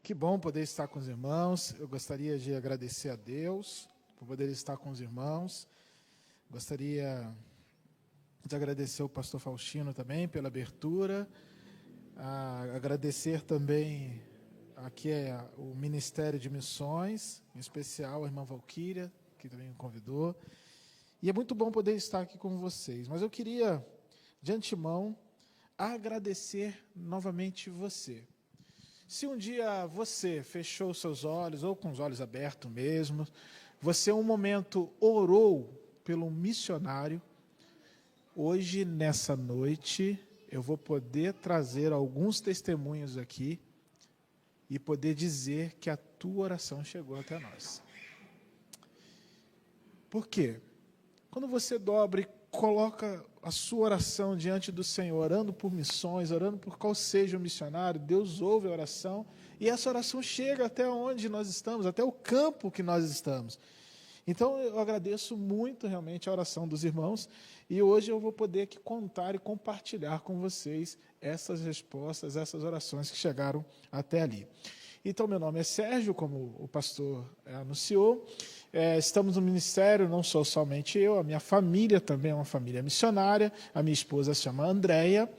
Que bom poder estar com os irmãos. Eu gostaria de agradecer a Deus por poder estar com os irmãos. Gostaria de agradecer ao pastor Faustino também pela abertura. Agradecer também aqui o Ministério de Missões, em especial a irmã Valquíria, que também me convidou. E é muito bom poder estar aqui com vocês. Mas eu queria, de antemão, agradecer novamente você. Se um dia você fechou os seus olhos, ou com os olhos abertos mesmo, você um momento orou pelo missionário, hoje, nessa noite, eu vou poder trazer alguns testemunhos aqui e poder dizer que a tua oração chegou até nós. Por quê? Quando você dobra e coloca a sua oração diante do Senhor, orando por missões, orando por qual seja o missionário, Deus ouve a oração, e essa oração chega até onde nós estamos, até o campo que nós estamos. Então, eu agradeço muito, realmente, a oração dos irmãos, e hoje eu vou poder aqui contar e compartilhar com vocês essas respostas, essas orações que chegaram até ali. Então, meu nome é Sérgio, como o pastor anunciou. Estamos no ministério, não sou somente eu, a minha família também é uma família missionária. A minha esposa se chama Andréia,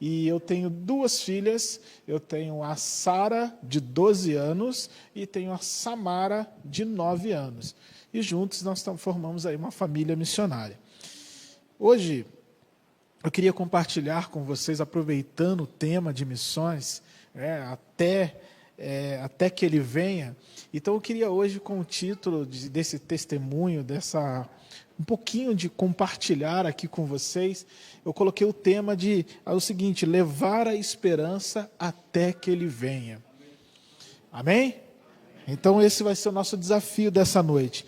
e eu tenho duas filhas. Eu tenho a Sara, de 12 anos, e tenho a Samara, de 9 anos. E juntos nós formamos aí uma família missionária. Hoje, eu queria compartilhar com vocês, aproveitando o tema de missões, até que ele venha. Então, eu queria hoje, com o título desse testemunho, um pouquinho de compartilhar aqui com vocês, eu coloquei o tema o seguinte: levar a esperança até que ele venha. Amém? Então, esse vai ser o nosso desafio dessa noite.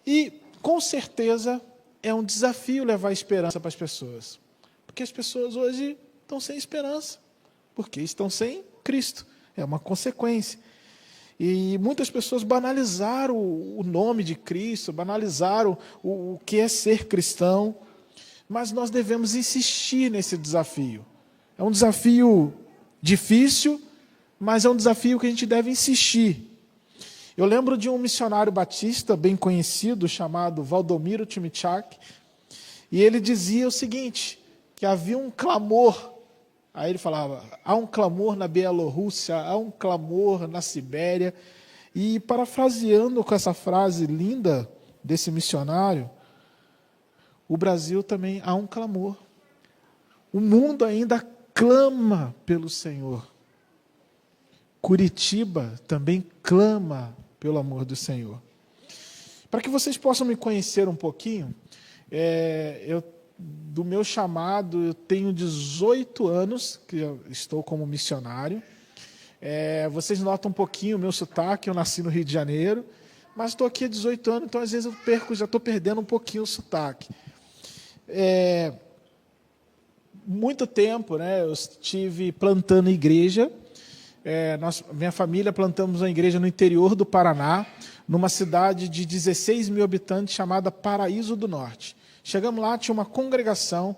E, com certeza, é um desafio levar esperança para as pessoas. Porque as pessoas hoje estão sem esperança, porque estão sem Cristo. É uma consequência. E muitas pessoas banalizaram o nome de Cristo, banalizaram o que é ser cristão, mas nós devemos insistir nesse desafio. É um desafio difícil, mas é um desafio que a gente deve insistir. Eu lembro de um missionário batista bem conhecido, chamado Valdomiro Timichak, e ele dizia o seguinte, que havia um clamor. Aí ele falava, há um clamor na Bielorrússia, há um clamor na Sibéria. E parafraseando com essa frase linda desse missionário, o Brasil também há um clamor. O mundo ainda clama pelo Senhor. Curitiba também clama pelo amor do Senhor. Para que vocês possam me conhecer um pouquinho, do meu chamado, eu tenho 18 anos que eu estou como missionário. Vocês notam um pouquinho o meu sotaque, eu nasci no Rio de Janeiro, mas estou aqui há 18 anos, então às vezes já estou perdendo um pouquinho o sotaque. Muito tempo, eu estive plantando igreja. Minha família plantamos uma igreja no interior do Paraná, numa cidade de 16 mil habitantes chamada Paraíso do Norte. Chegamos lá, tinha uma congregação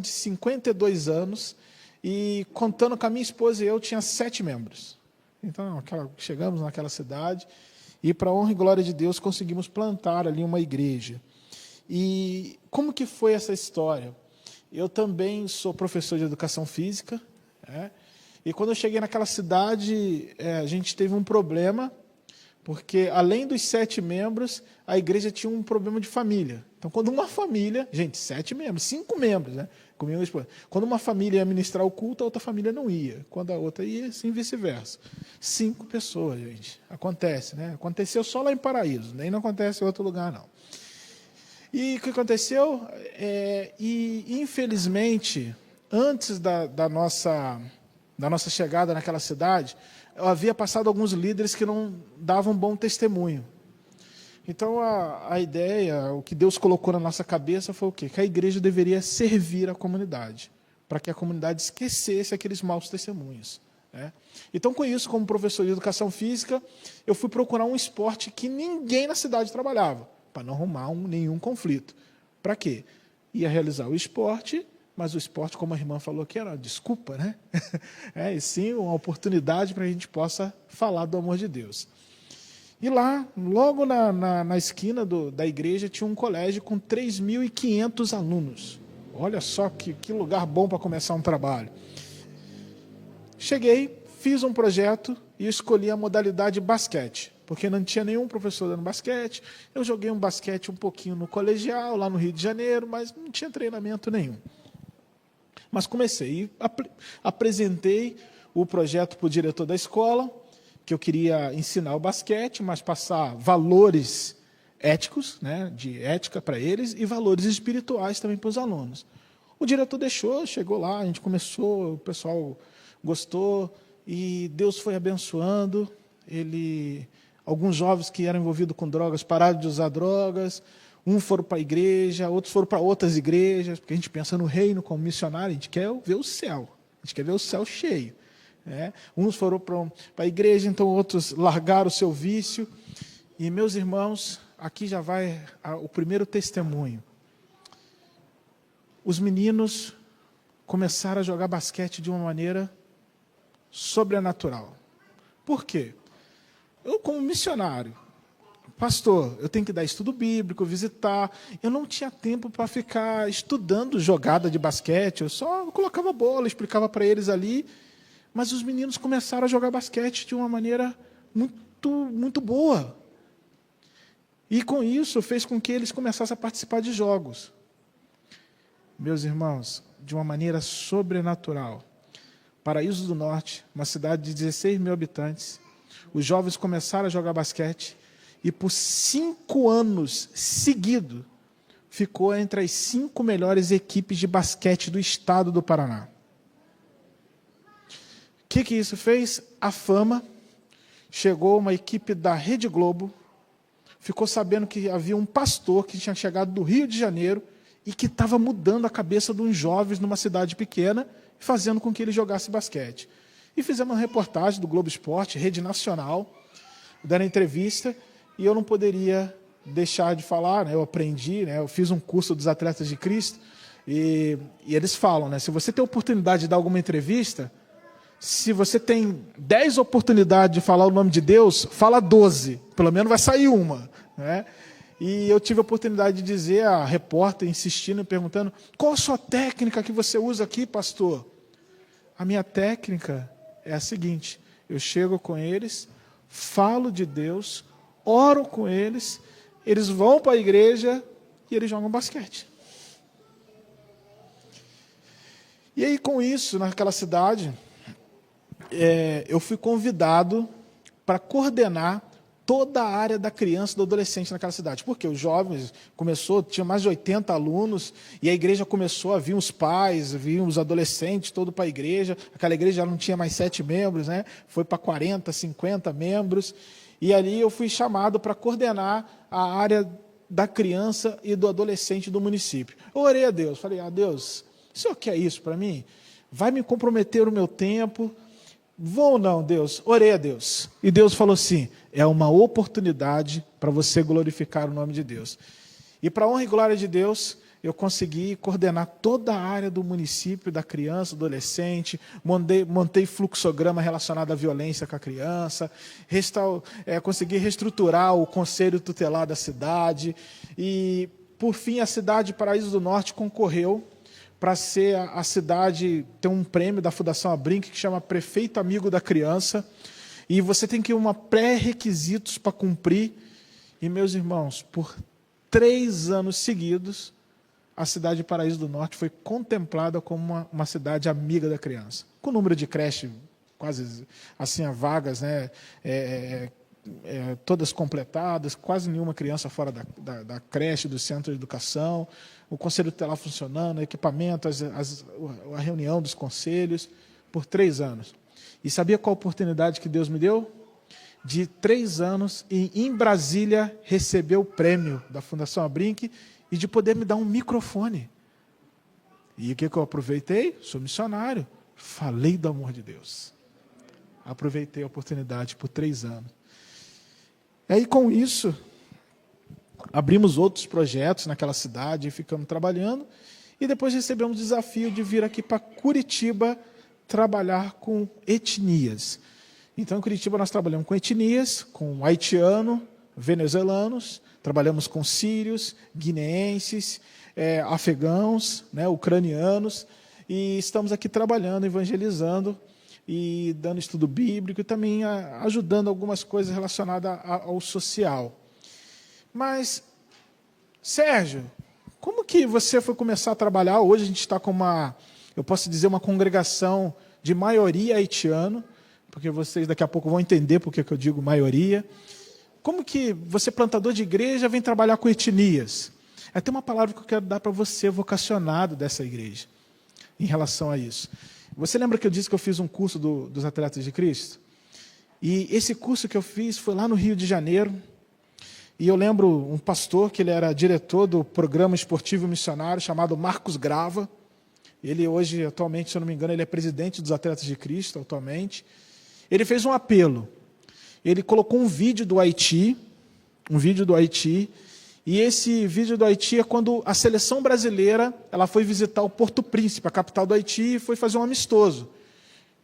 de 52 anos, e contando com a minha esposa e eu, tinha 7 membros. Então, chegamos naquela cidade, e para a honra e glória de Deus, conseguimos plantar ali uma igreja. E como que foi essa história? Eu também sou professor de educação física, e quando eu cheguei naquela cidade, a gente teve um problema, porque além dos 7 membros, a igreja tinha um problema de família. Então, quando uma família, 7 membros, 5 membros, comigo, quando uma família ia ministrar o culto, a outra família não ia. Quando a outra ia, assim vice-versa. 5 pessoas, gente. Acontece, Aconteceu só lá em Paraíso, nem não acontece em outro lugar, não. E o que aconteceu? Infelizmente, antes da nossa chegada naquela cidade, eu havia passado alguns líderes que não davam bom testemunho. Então, a ideia, o que Deus colocou na nossa cabeça foi o quê? Que a igreja deveria servir a comunidade, para que a comunidade esquecesse aqueles maus testemunhos. Então, com isso, como professor de educação física, eu fui procurar um esporte que ninguém na cidade trabalhava, para não arrumar nenhum conflito. Para quê? Ia realizar o esporte, mas o esporte, como a irmã falou aqui, era uma desculpa, né? E sim uma oportunidade para a gente possa falar do amor de Deus. E lá, logo na esquina da igreja, tinha um colégio com 3.500 alunos. Olha só que lugar bom para começar um trabalho. Cheguei, fiz um projeto e escolhi a modalidade basquete, porque não tinha nenhum professor dando basquete. Eu joguei um basquete um pouquinho no colegial, lá no Rio de Janeiro, mas não tinha treinamento nenhum. Mas comecei e apresentei o projeto para o diretor da escola, que eu queria ensinar o basquete, mas passar valores éticos, né, de ética para eles, e valores espirituais também para os alunos. O diretor deixou, chegou lá, a gente começou, o pessoal gostou, e Deus foi abençoando. Alguns jovens que eram envolvidos com drogas pararam de usar drogas, uns foram para a igreja, outros foram para outras igrejas, porque a gente pensa no reino como missionário, a gente quer ver o céu, a gente quer ver o céu cheio. Uns foram para a igreja, então outros largaram o seu vício. E, meus irmãos, aqui já vai o primeiro testemunho. Os meninos começaram a jogar basquete de uma maneira sobrenatural. Por quê? Eu, como missionário, pastor, eu tenho que dar estudo bíblico, visitar. Eu não tinha tempo para ficar estudando jogada de basquete. Eu só colocava bola, explicava para eles ali. Mas os meninos começaram a jogar basquete de uma maneira muito, muito boa. E com isso fez com que eles começassem a participar de jogos. Meus irmãos, de uma maneira sobrenatural. Paraíso do Norte, uma cidade de 16 mil habitantes. Os jovens começaram a jogar basquete e por 5 anos seguidos ficou entre as 5 melhores equipes de basquete do estado do Paraná. O que isso fez? A fama. Chegou uma equipe da Rede Globo, ficou sabendo que havia um pastor que tinha chegado do Rio de Janeiro e que estava mudando a cabeça de uns jovens numa cidade pequena, fazendo com que ele jogasse basquete. E fizemos uma reportagem do Globo Esporte, Rede Nacional, dando entrevista, e eu não poderia deixar de falar, né? Eu aprendi, né? Eu fiz um curso dos Atletas de Cristo, e eles falam, né? Se você tem a oportunidade de dar alguma entrevista, se você tem 10 oportunidades de falar o nome de Deus, fala 12, pelo menos vai sair uma, né? E eu tive a oportunidade de dizer a repórter, insistindo, perguntando, qual a sua técnica que você usa aqui, pastor? A minha técnica é a seguinte, eu chego com eles, falo de Deus, oro com eles, eles vão para a igreja e eles jogam basquete. E aí, com isso, naquela cidade, eu fui convidado para coordenar toda a área da criança e do adolescente naquela cidade. Porque os jovens tinha mais de 80 alunos, e a igreja começou a vir os pais, vinham os adolescentes, todo para a igreja. Aquela igreja já não tinha mais 7 membros, né? Foi para 40, 50 membros. E ali eu fui chamado para coordenar a área da criança e do adolescente do município. Eu orei a Deus, falei, Deus, o Senhor quer isso para mim? Vai me comprometer o meu tempo? Vou ou não, Deus? Orei a Deus. E Deus falou assim, é uma oportunidade para você glorificar o nome de Deus. E para a honra e glória de Deus, eu consegui coordenar toda a área do município, da criança, do adolescente, montei fluxograma relacionado à violência com a criança, consegui reestruturar o conselho tutelar da cidade, e, por fim, a cidade de Paraíso do Norte concorreu para ser a cidade, tem um prêmio da Fundação Abrinq que chama Prefeito Amigo da Criança, e você tem que ir uma pré-requisitos para cumprir. E, meus irmãos, por 3 anos seguidos, a cidade de Paraíso do Norte foi contemplada como uma cidade amiga da criança, com o número de creche quase assim, a vagas, né, todas completadas, quase nenhuma criança fora da creche, do centro de educação, o conselho tutelar funcionando, equipamento, a reunião dos conselhos, por 3 anos. E sabia qual a oportunidade que Deus me deu? De 3 anos, e em Brasília, receber o prêmio da Fundação Abrinq e de poder me dar um microfone. E o que eu aproveitei? Sou missionário, falei do amor de Deus. Aproveitei a oportunidade por 3 anos. E aí, com isso, abrimos outros projetos naquela cidade e ficamos trabalhando. E depois recebemos o desafio de vir aqui para Curitiba trabalhar com etnias. Então, em Curitiba nós trabalhamos com etnias, com haitiano, venezuelanos, trabalhamos com sírios, guineenses, afegãos, né, ucranianos, e estamos aqui trabalhando, evangelizando e dando estudo bíblico e também ajudando algumas coisas relacionadas ao social. Mas, Sérgio, como que você foi começar a trabalhar? Hoje a gente está com eu posso dizer, uma congregação de maioria haitiana, porque vocês daqui a pouco vão entender por que eu digo maioria. Como que você, plantador de igreja, vem trabalhar com etnias? Tem uma palavra que eu quero dar para você, vocacionado dessa igreja, em relação a isso. Você lembra que eu disse que eu fiz um curso dos Atletas de Cristo? E esse curso que eu fiz foi lá no Rio de Janeiro. E eu lembro um pastor, que ele era diretor do programa esportivo missionário, chamado Marcos Grava. Ele hoje, atualmente, se eu não me engano, ele é presidente dos Atletas de Cristo, atualmente. Ele fez um apelo. Ele colocou um vídeo do Haiti, e esse vídeo do Haiti é quando a seleção brasileira ela foi visitar o Porto Príncipe, a capital do Haiti, e foi fazer um amistoso.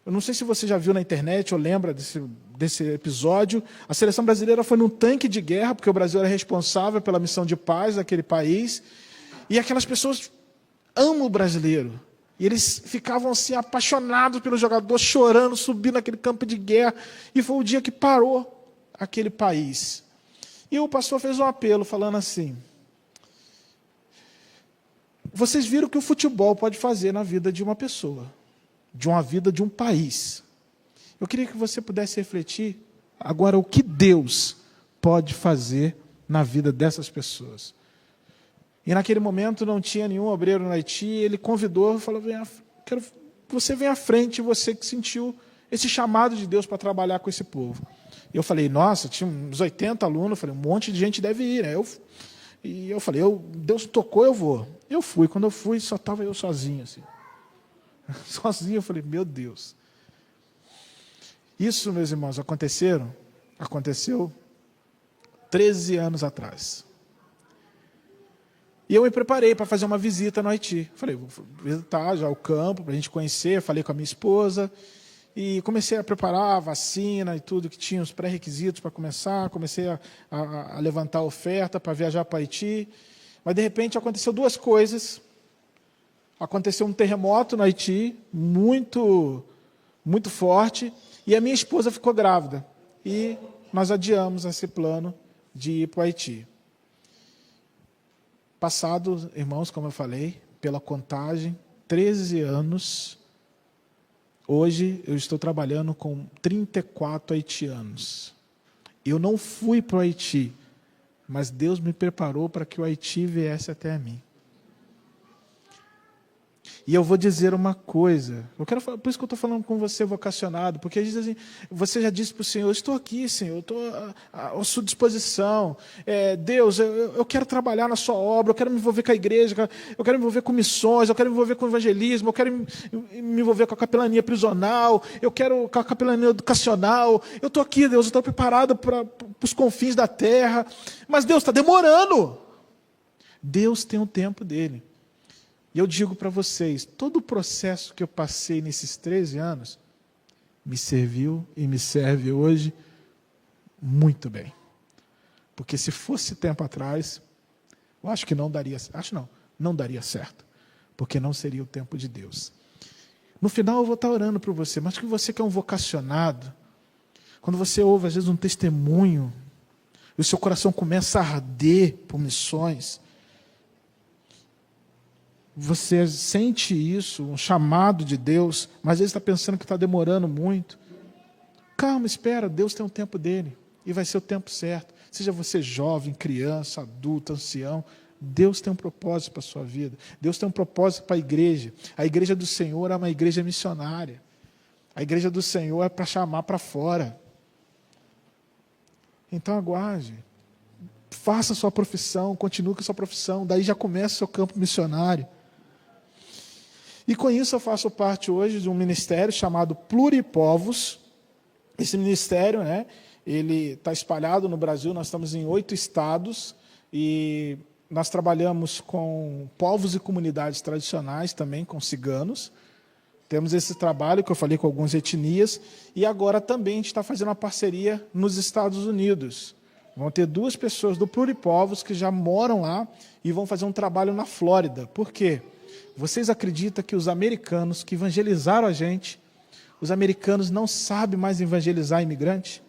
Eu não sei se você já viu na internet ou lembra desse episódio. A seleção brasileira foi num tanque de guerra, porque o Brasil era responsável pela missão de paz daquele país, e aquelas pessoas amam o brasileiro. E eles ficavam assim apaixonados pelo jogador, chorando, subindo naquele campo de guerra. E foi o dia que parou aquele país. E o pastor fez um apelo falando assim: vocês viram o que o futebol pode fazer na vida de uma pessoa, de uma vida de um país. Eu queria que você pudesse refletir agora o que Deus pode fazer na vida dessas pessoas. E naquele momento não tinha nenhum obreiro no Haiti, ele convidou, falou: quero que você venha à frente, você que sentiu esse chamado de Deus para trabalhar com esse povo. E eu falei: nossa, tinha uns 80 alunos, eu falei, um monte de gente deve ir, né? E eu falei, Deus tocou, eu vou. Eu fui, quando eu fui, só estava eu sozinho, assim. Sozinho, eu falei, meu Deus. Isso, meus irmãos, aconteceu 13 anos atrás. E eu me preparei para fazer uma visita no Haiti. Falei, vou visitar já o campo, para a gente conhecer. Falei com a minha esposa e comecei a preparar a vacina e tudo que tinha, os pré-requisitos para começar. Comecei a levantar a oferta para viajar para o Haiti. Mas, de repente, aconteceu duas coisas. Aconteceu um terremoto no Haiti, muito, muito forte, e a minha esposa ficou grávida. E nós adiamos esse plano de ir para o Haiti. Passado, irmãos, como eu falei, pela contagem, 13 anos, hoje eu estou trabalhando com 34 haitianos. Eu não fui para o Haiti, mas Deus me preparou para que o Haiti viesse até mim. E eu vou dizer uma coisa, por isso que eu estou falando com você vocacionado, porque às vezes assim, você já disse para o Senhor, eu estou aqui, Senhor, eu estou à sua disposição. Deus, eu quero trabalhar na sua obra, eu quero me envolver com a igreja, eu quero me envolver com missões, eu quero me envolver com evangelismo, eu quero me envolver com a capelania prisional, eu quero com a capelania educacional. Eu estou aqui, Deus, eu estou preparado para os confins da terra, mas Deus, está demorando. Deus tem o tempo dele. E eu digo para vocês, todo o processo que eu passei nesses 13 anos me serviu e me serve hoje muito bem. Porque se fosse tempo atrás, eu acho que não daria certo. Porque não seria o tempo de Deus. No final eu vou estar orando por você, mas que você que é um vocacionado, quando você ouve às vezes um testemunho, e o seu coração começa a arder por missões, você sente isso, um chamado de Deus, mas às vezes está pensando que está demorando muito. Calma, espera, Deus tem o tempo dele, e vai ser o tempo certo. Seja você jovem, criança, adulto, ancião, Deus tem um propósito para a sua vida. Deus tem um propósito para a igreja. A igreja do Senhor é uma igreja missionária. A igreja do Senhor é para chamar para fora. Então aguarde. Faça a sua profissão, continue com a sua profissão, daí já começa o seu campo missionário. E com isso eu faço parte hoje de um ministério chamado Pluripovos. Esse ministério, ele está espalhado no Brasil, nós estamos em 8 estados, e nós trabalhamos com povos e comunidades tradicionais também, com ciganos. Temos esse trabalho que eu falei com algumas etnias, e agora também a gente está fazendo uma parceria nos Estados Unidos. Vão ter 2 pessoas do Pluripovos que já moram lá e vão fazer um trabalho na Flórida. Por quê? Vocês acreditam que os americanos que evangelizaram a gente, os americanos não sabem mais evangelizar imigrante?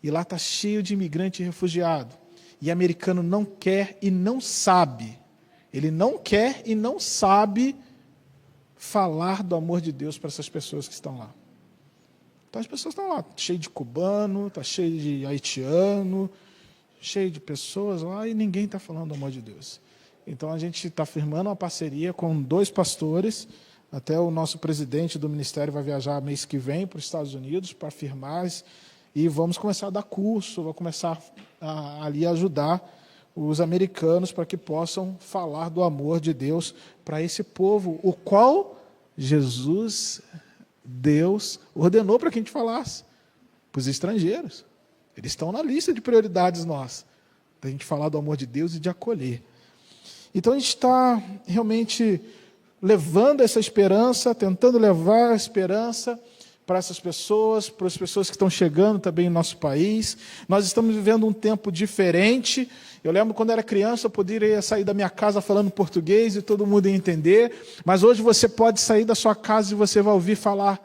E lá está cheio de imigrante e refugiado. E americano não quer e não sabe. Ele não quer e não sabe falar do amor de Deus para essas pessoas que estão lá. Então as pessoas estão lá, cheio de cubano, está cheio de haitiano, cheio de pessoas lá e ninguém está falando do amor de Deus. Então a gente está firmando uma parceria com 2 pastores, até o nosso presidente do ministério vai viajar mês que vem para os Estados Unidos para firmar, e vamos começar a dar curso, vamos começar ali a ajudar os americanos para que possam falar do amor de Deus para esse povo, o qual Jesus, Deus, ordenou para que a gente falasse, para os estrangeiros. Eles estão na lista de prioridades nossas, da gente falar do amor de Deus e de acolher. Então a gente está realmente levando essa esperança, tentando levar a esperança para essas pessoas, para as pessoas que estão chegando também no nosso país. Nós estamos vivendo um tempo diferente. Eu lembro quando era criança, eu poderia sair da minha casa falando português e todo mundo ia entender, mas hoje você pode sair da sua casa e você vai ouvir falar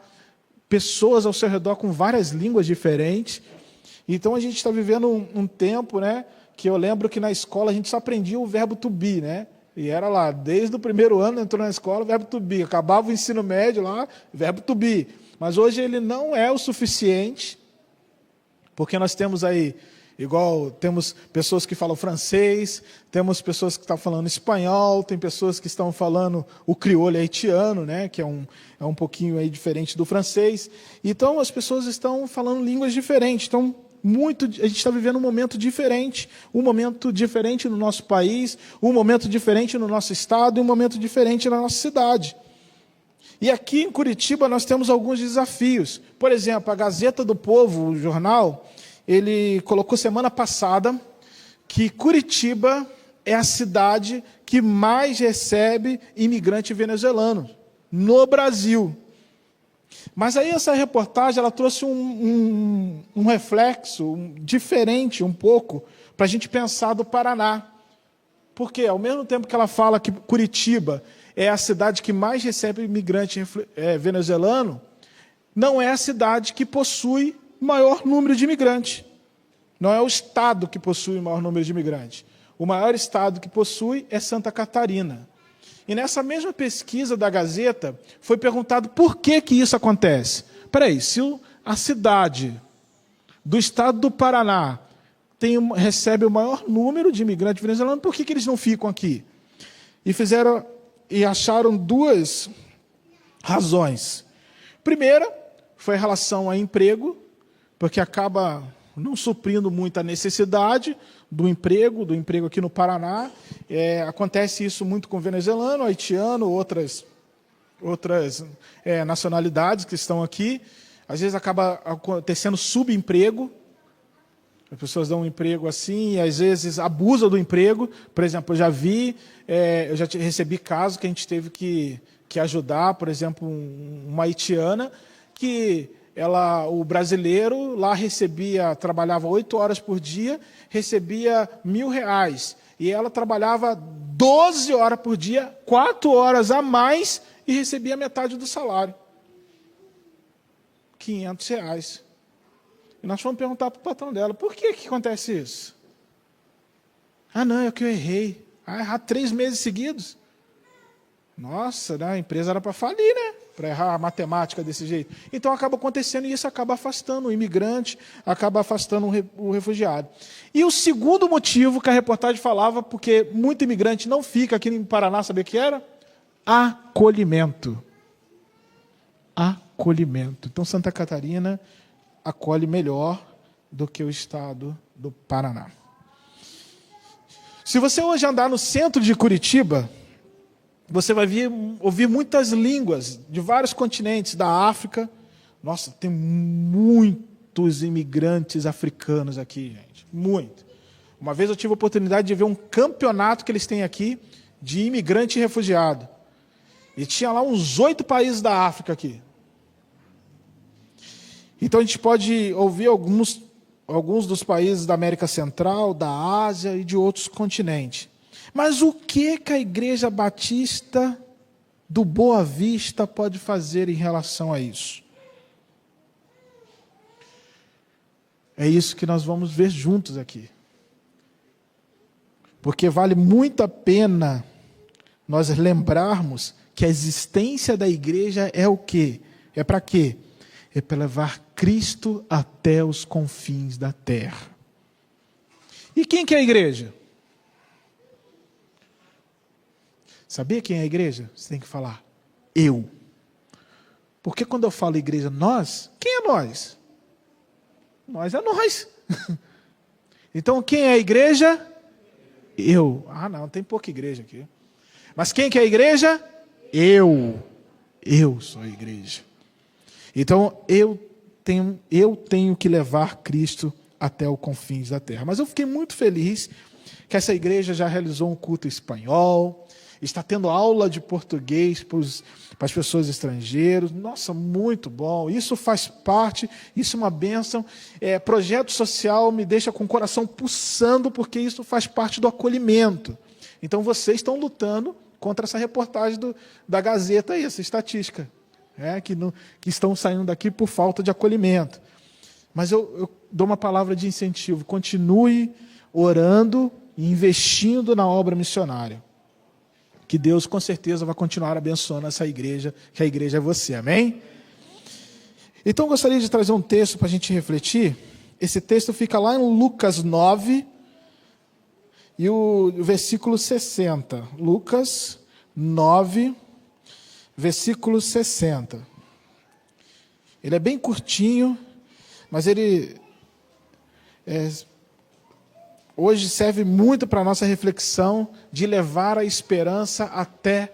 pessoas ao seu redor com várias línguas diferentes. Então a gente está vivendo um tempo, né, que eu lembro que na escola a gente só aprendia o verbo to be, né? E era lá, desde o primeiro ano entrou na escola, verbo to be. Acabava o ensino médio lá, verbo to be. Mas hoje ele não é o suficiente, porque nós temos aí, igual temos pessoas que falam francês, temos pessoas que estão falando espanhol, tem pessoas que estão falando o crioulo haitiano, né, que é um pouquinho aí diferente do francês. Então as pessoas estão falando línguas diferentes. Então a gente está vivendo um momento diferente no nosso país, um momento diferente no nosso estado e um momento diferente na nossa cidade. E aqui em Curitiba nós temos alguns desafios. Por exemplo, a Gazeta do Povo, o jornal, ele colocou semana passada que Curitiba é a cidade que mais recebe imigrante venezuelano no Brasil. Mas aí essa reportagem ela trouxe um reflexo diferente um pouco para a gente pensar do Paraná. Porque ao mesmo tempo que ela fala que Curitiba é a cidade que mais recebe imigrante venezuelano, não é a cidade que possui maior número de imigrantes. Não é o estado que possui o maior número de imigrantes. O maior estado que possui é Santa Catarina. E nessa mesma pesquisa da Gazeta, foi perguntado por que isso acontece. Espera aí, se a cidade do estado do Paraná recebe o maior número de imigrantes venezuelanos, por que eles não ficam aqui? E acharam 2 razões. Primeira, foi em relação a emprego, porque acaba não suprindo muito a necessidade do emprego aqui no Paraná. Acontece isso muito com venezuelano, haitiano, outras nacionalidades que estão aqui. Às vezes acaba acontecendo subemprego. As pessoas dão um emprego assim e às vezes abusam do emprego. Por exemplo, eu já recebi casos que a gente teve que ajudar, por exemplo, uma haitiana que o brasileiro lá trabalhava 8 horas por dia, recebia R$1.000. E ela trabalhava 12 horas por dia, 4 horas a mais e recebia metade do salário. R$500. E nós fomos perguntar para o patrão dela, por que acontece isso? Ah, não, é que eu errei. Errar 3 meses seguidos? Nossa, né? A empresa era para falir, né? Para errar a matemática desse jeito. Então acaba acontecendo e isso acaba afastando o imigrante, acaba afastando o refugiado. E o segundo motivo que a reportagem falava, porque muito imigrante não fica aqui no Paraná, sabe o que era? Acolhimento. Acolhimento. Então Santa Catarina acolhe melhor do que o estado do Paraná. Se você hoje andar no centro de Curitiba, você vai ouvir muitas línguas de vários continentes da África. Nossa, tem muitos imigrantes africanos aqui, gente. Muito. Uma vez eu tive a oportunidade de ver um campeonato que eles têm aqui de imigrante e refugiado. E tinha lá uns 8 países da África aqui. Então a gente pode ouvir alguns dos países da América Central, da Ásia e de outros continentes. Mas o que a Igreja Batista do Boa Vista pode fazer em relação a isso? É isso que nós vamos ver juntos aqui. Porque vale muito a pena nós lembrarmos que a existência da igreja é o quê? É para quê? É para levar Cristo até os confins da terra. E quem que é a igreja? Sabia quem é a igreja? Você tem que falar, eu. Porque quando eu falo igreja, nós, quem é nós? Nós é nós. Então quem é a igreja? Eu. Ah, não, tem pouca igreja aqui. Mas quem que é a igreja? Eu. Eu sou a igreja. Então eu tenho que levar Cristo até os confins da terra. Mas eu fiquei muito feliz que essa igreja já realizou um culto em espanhol, está tendo aula de português para as pessoas estrangeiras. Nossa, muito bom. Isso faz parte, isso é uma bênção. Projeto social me deixa com o coração pulsando, porque isso faz parte do acolhimento. Então vocês estão lutando contra essa reportagem da Gazeta aí, essa estatística, que estão saindo daqui por falta de acolhimento. Mas eu dou uma palavra de incentivo. Continue orando e investindo na obra missionária. Que Deus com certeza vai continuar abençoando essa igreja, que a igreja é você, amém? Então eu gostaria de trazer um texto para a gente refletir. Esse texto fica lá em Lucas 9, e o versículo 60. Lucas 9, versículo 60. Ele é bem curtinho, mas ele hoje serve muito para a nossa reflexão de levar a esperança até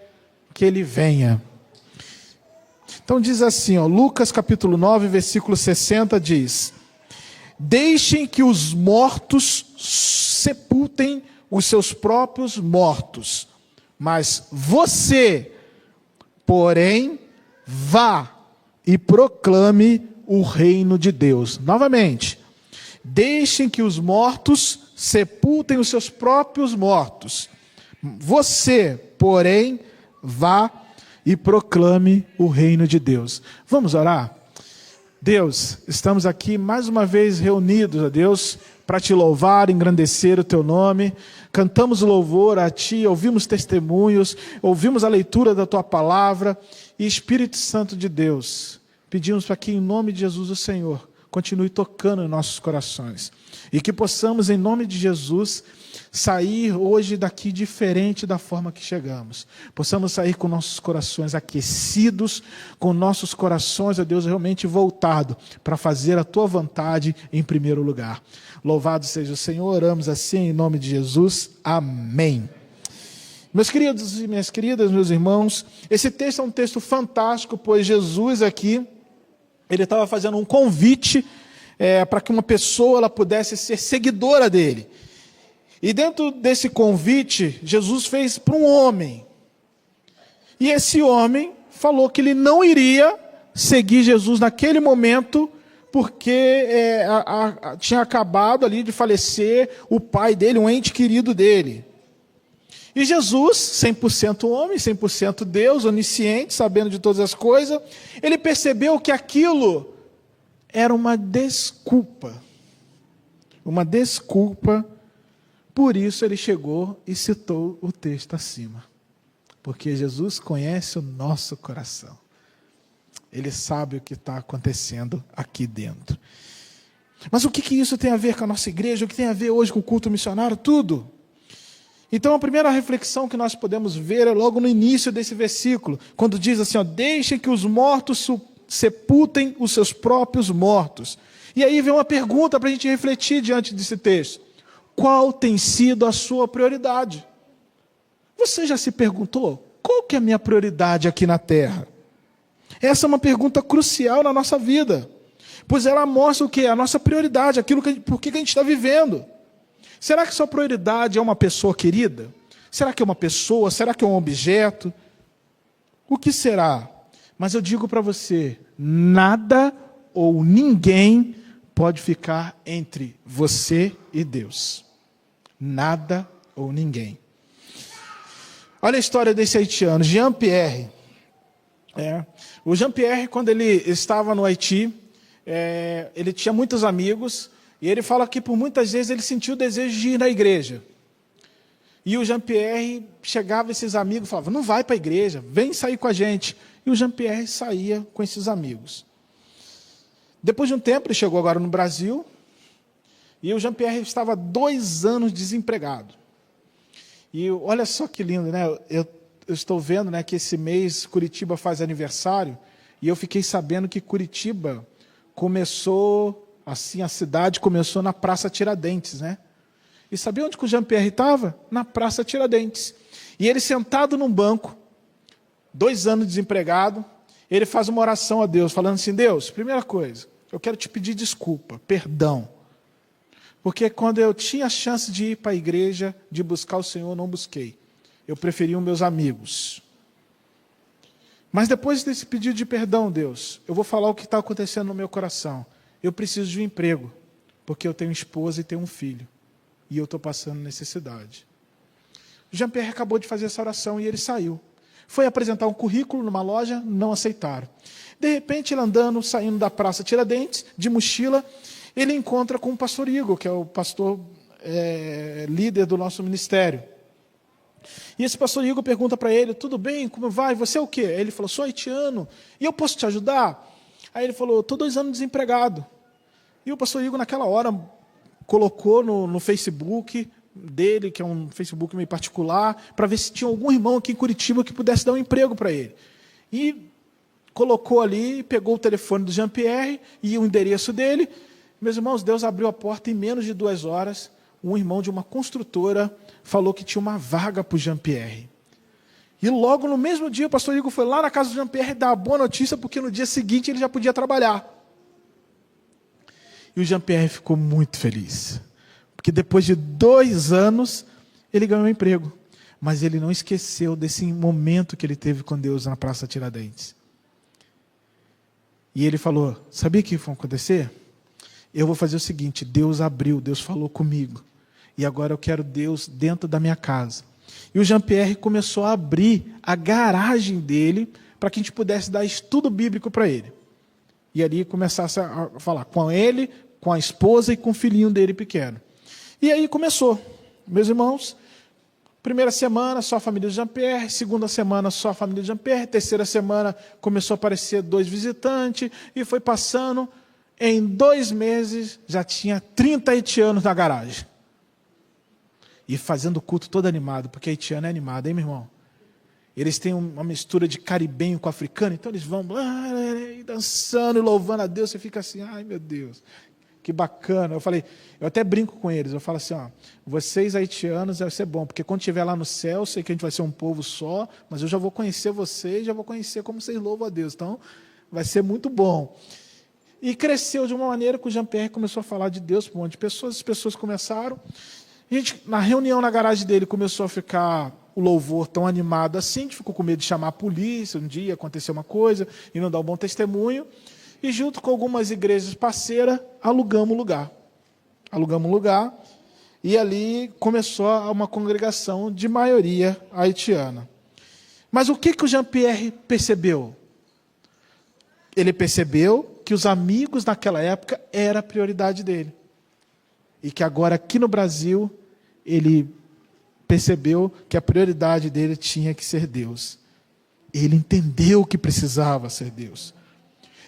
que Ele venha. Então diz assim, Lucas capítulo 9, versículo 60 diz: deixem que os mortos sepultem os seus próprios mortos, mas você, porém, vá e proclame o reino de Deus. Novamente, deixem que os mortos sepultem os seus próprios mortos. Você, porém, vá e proclame o reino de Deus. Vamos orar? Deus, estamos aqui mais uma vez reunidos, Deus, para te louvar, engrandecer o teu nome. Cantamos louvor a ti, ouvimos testemunhos, ouvimos a leitura da tua palavra. E Espírito Santo de Deus, pedimos para que em nome de Jesus o Senhor continue tocando em nossos corações. E que possamos, em nome de Jesus, sair hoje daqui diferente da forma que chegamos. Possamos sair com nossos corações aquecidos, com nossos corações, ó Deus, realmente voltado para fazer a tua vontade em primeiro lugar. Louvado seja o Senhor, oramos assim em nome de Jesus. Amém. Meus queridos e minhas queridas, meus irmãos, esse texto é um texto fantástico, pois Jesus aqui, ele estava fazendo um convite para que uma pessoa ela pudesse ser seguidora dele. E dentro desse convite, Jesus fez para um homem. E esse homem falou que ele não iria seguir Jesus naquele momento, porque tinha acabado ali de falecer o pai dele, um ente querido dele. E Jesus, 100% homem, 100% Deus, onisciente, sabendo de todas as coisas, ele percebeu que aquilo era uma desculpa. Uma desculpa. Por isso ele chegou e citou o texto acima. Porque Jesus conhece o nosso coração. Ele sabe o que está acontecendo aqui dentro. Mas o que isso tem a ver com a nossa igreja? O que tem a ver hoje com o culto missionário? Tudo. Então a primeira reflexão que nós podemos ver é logo no início desse versículo. Quando diz assim, deixem que os mortos sepultem os seus próprios mortos. E aí vem uma pergunta para a gente refletir diante desse texto. Qual tem sido a sua prioridade? Você já se perguntou, qual que é a minha prioridade aqui na terra? Essa é uma pergunta crucial na nossa vida, pois ela mostra o que? A nossa prioridade, por que a gente está vivendo. Será que sua prioridade é uma pessoa querida? Será que é uma pessoa? Será que é um objeto? O que será? Mas eu digo para você, nada ou ninguém pode ficar entre você e Deus. Nada ou ninguém. Olha a história desse haitiano, Jean-Pierre. O Jean-Pierre, quando ele estava no Haiti, ele tinha muitos amigos, e ele fala que por muitas vezes ele sentiu o desejo de ir na igreja. E o Jean-Pierre chegava, esses amigos falavam, não vai para a igreja, vem sair com a gente. E o Jean-Pierre saía com esses amigos. Depois de um tempo, ele chegou agora no Brasil, e o Jean-Pierre estava 2 anos desempregado. E olha só que lindo, né? Eu estou vendo, né, que esse mês Curitiba faz aniversário, e eu fiquei sabendo que Curitiba começou, assim, a cidade começou na Praça Tiradentes, né? E sabia onde que o Jean-Pierre estava? Na Praça Tiradentes. E ele sentado num banco, 2 anos desempregado, ele faz uma oração a Deus, falando assim, Deus, primeira coisa, eu quero te pedir desculpa, perdão. Porque quando eu tinha a chance de ir para a igreja, de buscar o Senhor, não busquei. Eu preferi os meus amigos. Mas depois desse pedido de perdão, Deus, eu vou falar o que está acontecendo no meu coração. Eu preciso de um emprego, porque eu tenho esposa e tenho um filho. E eu estou passando necessidade. O Jean-Pierre acabou de fazer essa oração e ele saiu. Foi apresentar um currículo numa loja, não aceitaram. De repente, ele andando, saindo da Praça Tiradentes, de mochila, ele encontra com o pastor Igor, que é o pastor líder do nosso ministério. E esse pastor Igor pergunta para ele, tudo bem, como vai? Você é o quê? Ele falou, sou haitiano, e eu posso te ajudar? Aí ele falou, estou 2 anos desempregado. E o pastor Igor, naquela hora, colocou no Facebook dele, que é um Facebook meio particular, para ver se tinha algum irmão aqui em Curitiba que pudesse dar um emprego para ele. E colocou ali, pegou o telefone do Jean-Pierre e o endereço dele. Meus irmãos, Deus abriu a porta em menos de 2 horas. Um irmão de uma construtora falou que tinha uma vaga para o Jean-Pierre. E logo no mesmo dia, o pastor Igor foi lá na casa do Jean-Pierre dar a boa notícia, porque no dia seguinte ele já podia trabalhar. E o Jean-Pierre ficou muito feliz. Porque depois de 2 anos, ele ganhou um emprego. Mas ele não esqueceu desse momento que ele teve com Deus na Praça Tiradentes. E ele falou, sabia o que vai acontecer? Eu vou fazer o seguinte, Deus abriu, Deus falou comigo. E agora eu quero Deus dentro da minha casa. E o Jean-Pierre começou a abrir a garagem dele para que a gente pudesse dar estudo bíblico para ele. E ali começasse a falar com ele, com a esposa e com o filhinho dele pequeno. E aí começou, meus irmãos, primeira semana só a família de Jean-Pierre, segunda semana só a família de Jean-Pierre, terceira semana começou a aparecer 2 visitantes, e foi passando, em 2 meses já tinha 30 haitianos na garagem. E fazendo o culto todo animado, porque haitiano é animado, hein, meu irmão? Eles têm uma mistura de caribenho com africano, então eles vão dançando e louvando a Deus, você fica assim, ai meu Deus, que bacana. Eu até brinco com eles, eu falo assim, ó, vocês haitianos vai ser bom, porque quando estiver lá no céu, eu sei que a gente vai ser um povo só, mas eu já vou conhecer vocês, já vou conhecer como vocês louvam a Deus, então vai ser muito bom. E cresceu de uma maneira que o Jean-Pierre começou a falar de Deus para um monte de pessoas, as pessoas começaram. A gente, na reunião na garagem dele, começou a ficar o louvor tão animado assim, a gente ficou com medo de chamar a polícia, um dia acontecer uma coisa e não dar um bom testemunho. E junto com algumas igrejas parceiras, alugamos um lugar. Alugamos um lugar e ali começou uma congregação de maioria haitiana. Mas o que o Jean-Pierre percebeu? Ele percebeu que os amigos naquela época era a prioridade dele. E que agora aqui no Brasil, ele percebeu que a prioridade dele tinha que ser Deus. Ele entendeu que precisava ser Deus.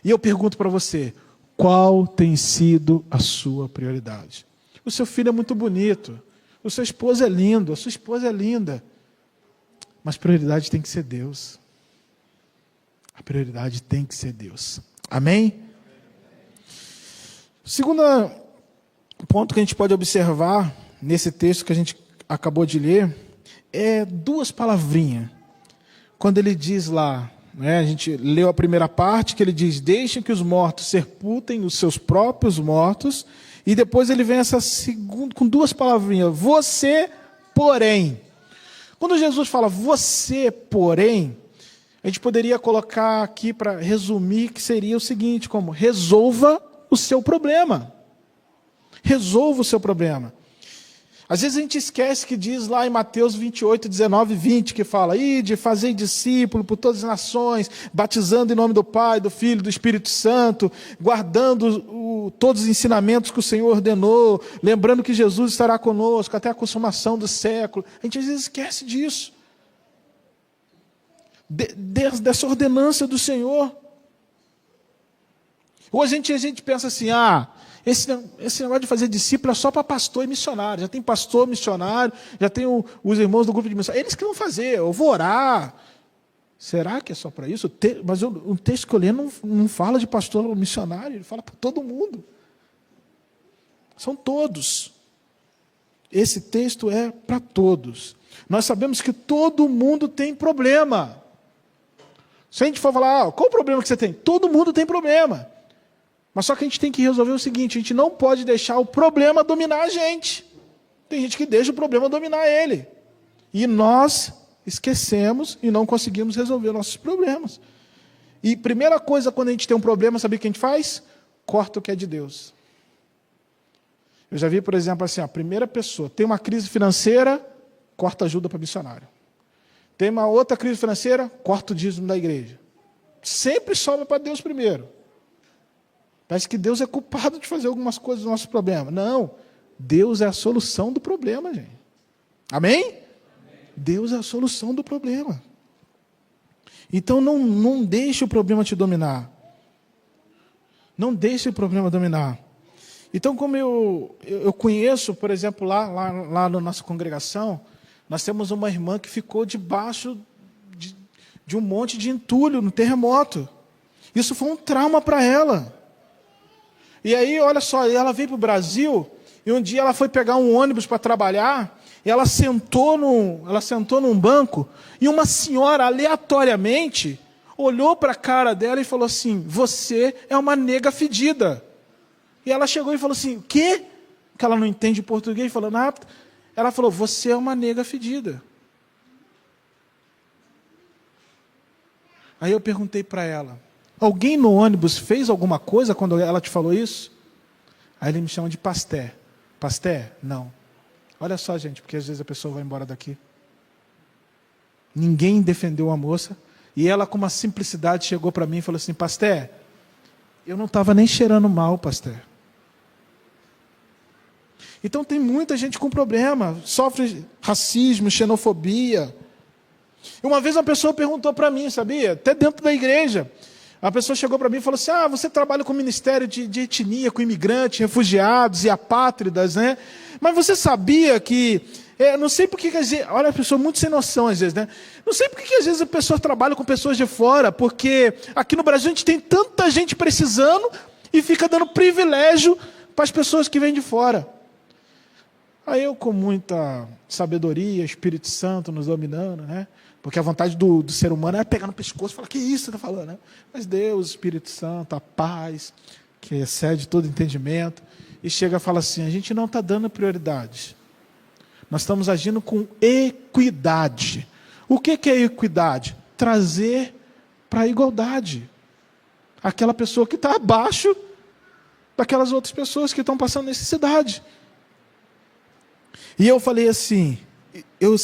E eu pergunto para você, qual tem sido a sua prioridade? O seu filho é muito bonito, o seu esposo é lindo, a sua esposa é linda, mas prioridade tem que ser Deus. A prioridade tem que ser Deus. Amém? Segundo ponto que a gente pode observar nesse texto que a gente acabou de ler é 2 palavrinhas. Quando ele diz lá, né, a gente leu a primeira parte, que ele diz, deixem que os mortos sepultem os seus próprios mortos, E depois ele vem com duas palavrinhas, você, porém. Quando Jesus fala você, porém, a gente poderia colocar aqui para resumir que seria o seguinte, como resolva o seu problema. Resolva o seu problema. Às vezes a gente esquece que diz lá em Mateus 28, 19 e 20, que fala, ide, fazei discípulo por todas as nações, batizando em nome do Pai, do Filho e do Espírito Santo, guardando todos os ensinamentos que o Senhor ordenou, lembrando que Jesus estará conosco até a consumação do século. A gente às vezes esquece disso. Dessa ordenança do Senhor. Hoje a gente pensa assim, esse negócio de fazer discípulo é só para pastor e missionário. Já tem pastor, missionário, já tem os irmãos do grupo de missão. Eles que vão fazer, eu vou orar. Será que é só para isso? Mas o texto que eu leio não fala de pastor ou missionário, ele fala para todo mundo. São todos. Esse texto é para todos. Nós sabemos que todo mundo tem problema. Se a gente for falar, qual o problema que você tem? Todo mundo tem problema. Mas só que a gente tem que resolver o seguinte, a gente não pode deixar o problema dominar a gente. Tem gente que deixa o problema dominar ele. E nós esquecemos e não conseguimos resolver nossos problemas. E primeira coisa, quando a gente tem um problema, sabe o que a gente faz? Corta o que é de Deus. Eu já vi, por exemplo, assim, a primeira pessoa tem uma crise financeira, corta ajuda para missionário. Tem uma outra crise financeira, corta o dízimo da igreja. Sempre sobra para Deus primeiro. Parece que Deus é culpado de fazer algumas coisas do nosso problema. Não, Deus é a solução do problema, gente. Amém? Amém. Deus é a solução do problema. Então não deixe o problema te dominar. Não deixe o problema dominar. Então, como eu conheço, por exemplo, lá na nossa congregação, nós temos uma irmã que ficou debaixo de um monte de entulho no terremoto. Isso foi um trauma para ela. E aí, olha só, ela veio para o Brasil, e um dia ela foi pegar um ônibus para trabalhar, e ela sentou num banco, e uma senhora, aleatoriamente, olhou para a cara dela e falou assim, você é uma nega fedida. E ela chegou e falou assim, o quê? Que ela não entende português, falou, nada. Ela falou, você é uma nega fedida. Aí eu perguntei para ela, alguém no ônibus fez alguma coisa quando ela te falou isso? Aí ele me chama de pasté. Pasté? Não. Olha só, gente, porque às vezes a pessoa vai embora daqui. Ninguém defendeu a moça. E ela, com uma simplicidade, chegou para mim e falou assim, pasté, eu não estava nem cheirando mal, pasté. Então tem muita gente com problema, sofre racismo, xenofobia. Uma vez uma pessoa perguntou para mim, sabia? Até dentro da igreja. A pessoa chegou para mim e falou assim, você trabalha com o ministério de etnia, com imigrantes, refugiados e apátridas, né? Mas você sabia que, não sei por que às vezes, olha a pessoa muito sem noção às vezes, né? Não sei por que às vezes a pessoa trabalha com pessoas de fora, porque aqui no Brasil a gente tem tanta gente precisando e fica dando privilégio para as pessoas que vêm de fora. Aí eu, com muita sabedoria, Espírito Santo nos dominando, né? Porque a vontade do ser humano é pegar no pescoço e falar, que isso você está falando, né? Mas Deus, Espírito Santo, a paz, que excede todo entendimento, e chega e fala assim, a gente não está dando prioridade. Nós estamos agindo com equidade. O que é equidade? Trazer para a igualdade. Aquela pessoa que está abaixo daquelas outras pessoas que estão passando necessidade. E eu falei assim, eu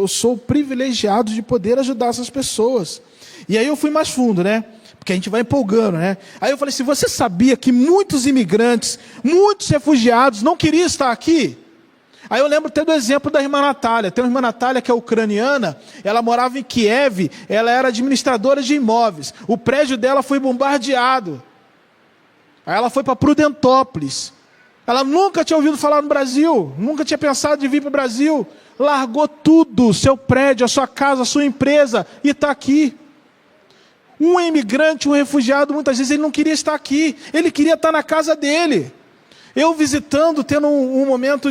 sou privilegiado de poder ajudar essas pessoas. E aí eu fui mais fundo, né? Porque a gente vai empolgando, né? Aí eu falei assim, você sabia que muitos imigrantes, muitos refugiados não queriam estar aqui? Aí eu lembro até do exemplo da irmã Natália. Tem uma irmã Natália que é ucraniana, ela morava em Kiev, ela era administradora de imóveis. O prédio dela foi bombardeado. Aí ela foi para Prudentópolis. Ela nunca tinha ouvido falar no Brasil, nunca tinha pensado em vir para o Brasil. Largou tudo, seu prédio, a sua casa, a sua empresa, e está aqui. Um imigrante, um refugiado, muitas vezes ele não queria estar aqui, ele queria estar na casa dele. Eu visitando, tendo um momento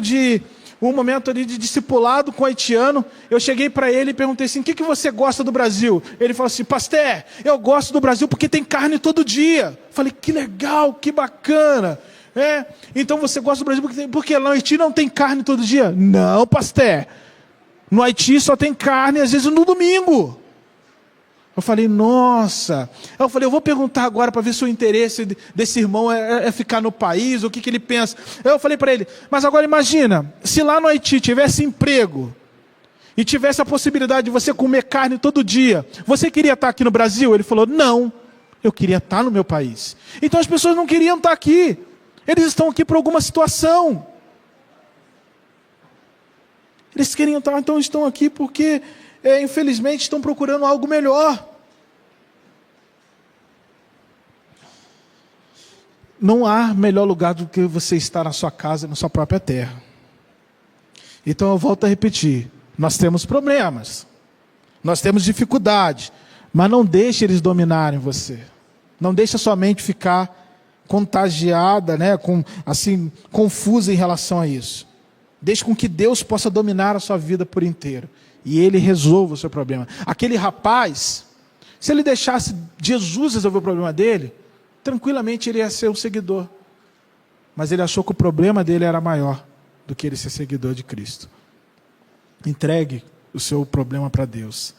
ali de discipulado com o haitiano, eu cheguei para ele e perguntei assim, o que você gosta do Brasil? Ele falou assim, pastor, eu gosto do Brasil porque tem carne todo dia. Falei, que legal, que bacana. Então você gosta do Brasil porque lá no Haiti não tem carne todo dia? Não, pastor. No Haiti só tem carne, às vezes no domingo. Eu falei, nossa. Eu falei, eu vou perguntar agora para ver se o interesse desse irmão é ficar no país, o que ele pensa. Eu falei para ele, mas agora imagina, se lá no Haiti tivesse emprego, e tivesse a possibilidade de você comer carne todo dia, você queria estar aqui no Brasil? Ele falou, não, eu queria estar no meu país. Então as pessoas não queriam estar aqui. Eles estão aqui por alguma situação. Eles queriam estar, então estão aqui porque, infelizmente, estão procurando algo melhor. Não há melhor lugar do que você estar na sua casa, na sua própria terra. Então eu volto a repetir, nós temos problemas, nós temos dificuldade, mas não deixe eles dominarem você. Não deixe a sua mente ficar contagiada, confusa em relação a isso. Deixe com que Deus possa dominar a sua vida por inteiro. E Ele resolva o seu problema. Aquele rapaz, se ele deixasse Jesus resolver o problema dele, tranquilamente ele ia ser um seguidor. Mas ele achou que o problema dele era maior do que ele ser seguidor de Cristo. Entregue o seu problema para Deus.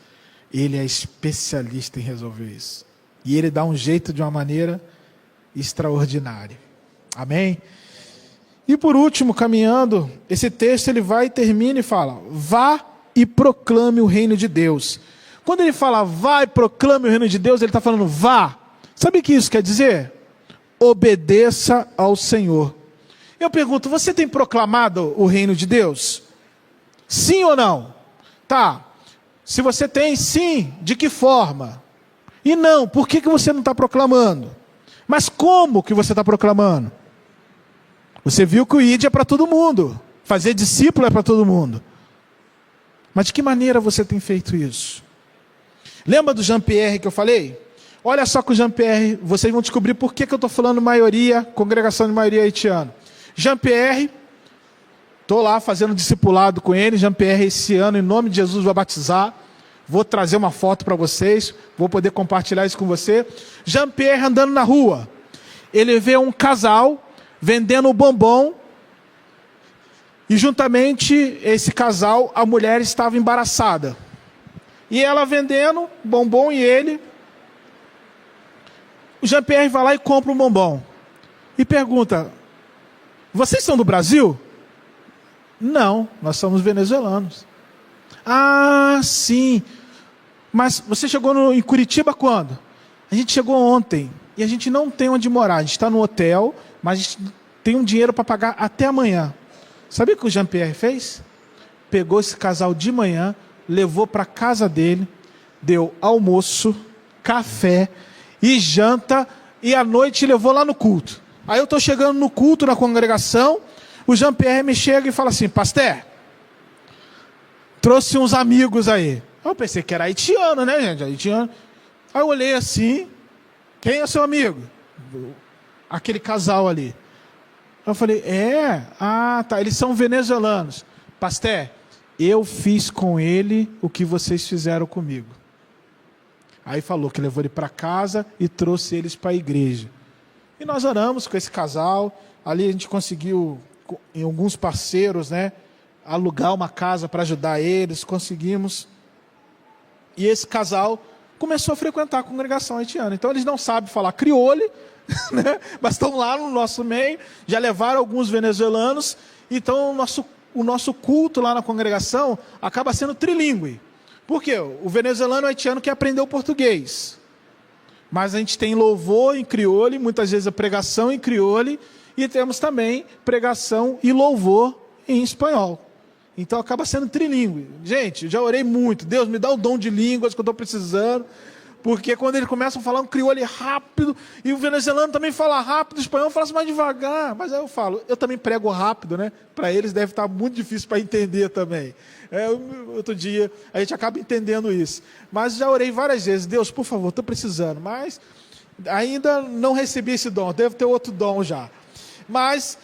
Ele é especialista em resolver isso. E Ele dá um jeito de uma maneira extraordinária. Amém? E por último, caminhando, esse texto ele vai e termina e fala, vá e proclame o reino de Deus. Quando ele fala vá e proclame o reino de Deus, ele está falando vá. Sabe o que isso quer dizer? Obedeça ao Senhor. Eu pergunto, você tem proclamado o reino de Deus? Sim ou não? Tá. Se você tem, sim, de que forma? E não, por que você não está proclamando? Mas como que você está proclamando? Você viu que o ID é para todo mundo. Fazer discípulo é para todo mundo. Mas de que maneira você tem feito isso? Lembra do Jean-Pierre que eu falei? Olha só com o Jean-Pierre, vocês vão descobrir por que eu estou falando maioria, congregação de maioria haitiana. Jean-Pierre, estou lá fazendo discipulado com ele. Jean-Pierre, esse ano, em nome de Jesus, vai batizar. Vou trazer uma foto para vocês, vou poder compartilhar isso com você. Jean-Pierre andando na rua, ele vê um casal vendendo bombom, e juntamente esse casal, a mulher estava embaraçada. E ela vendendo bombom e ele, o Jean-Pierre vai lá e compra um bombom. E pergunta, vocês são do Brasil? Não, nós somos venezuelanos. Ah, sim. Mas você chegou em Curitiba quando? A gente chegou ontem. E a gente não tem onde morar. A gente está no hotel, mas a gente tem um dinheiro para pagar até amanhã. Sabe o que o Jean-Pierre fez? Pegou esse casal de manhã, levou para a casa dele, deu almoço, café e janta, e à noite levou lá no culto. Aí eu estou chegando no culto, na congregação, o Jean-Pierre me chega e fala assim, pastor, trouxe uns amigos aí. Eu pensei que era haitiano, né, gente? Haitiano. Aí eu olhei assim, quem é seu amigo? Aquele casal ali. Eu falei, tá, eles são venezuelanos. Pastor, eu fiz com ele o que vocês fizeram comigo. Aí falou que levou ele para casa e trouxe eles para a igreja. E nós oramos com esse casal. Ali a gente conseguiu, em alguns parceiros, alugar uma casa para ajudar eles. Conseguimos. E esse casal começou a frequentar a congregação haitiana. Então eles não sabem falar crioulo, mas estão lá no nosso meio. Já levaram alguns venezuelanos. Então o nosso culto lá na congregação acaba sendo trilíngue. Por quê? O venezuelano e o haitiano que aprendeu português. Mas a gente tem louvor em crioulo, muitas vezes a pregação em crioulo, e temos também pregação e louvor em espanhol. Então acaba sendo trilíngue. Gente, já orei muito. Deus, me dá o dom de línguas que eu estou precisando. Porque quando eles começam a falar um crioulo rápido, e o venezuelano também fala rápido, o espanhol fala mais devagar. Mas aí eu falo, eu também prego rápido, Para eles deve estar muito difícil para entender também. Outro dia a gente acaba entendendo isso. Mas já orei várias vezes, Deus, por favor, estou precisando. Mas ainda não recebi esse dom, devo ter outro dom já. Mas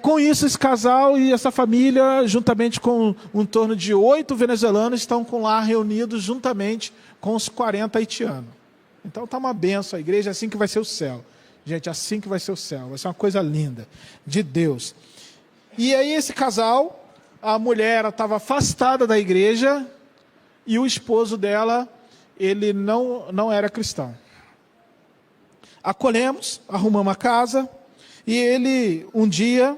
com isso, esse casal e essa família, juntamente com em torno de 8 venezuelanos, estão lá reunidos juntamente com os 40 haitianos. Então está uma benção, a igreja é assim que vai ser o céu. Gente, assim que vai ser o céu, vai ser uma coisa linda, de Deus. E aí esse casal, a mulher estava afastada da igreja e o esposo dela, ele não era cristão. Acolhemos, arrumamos a casa e ele, um dia,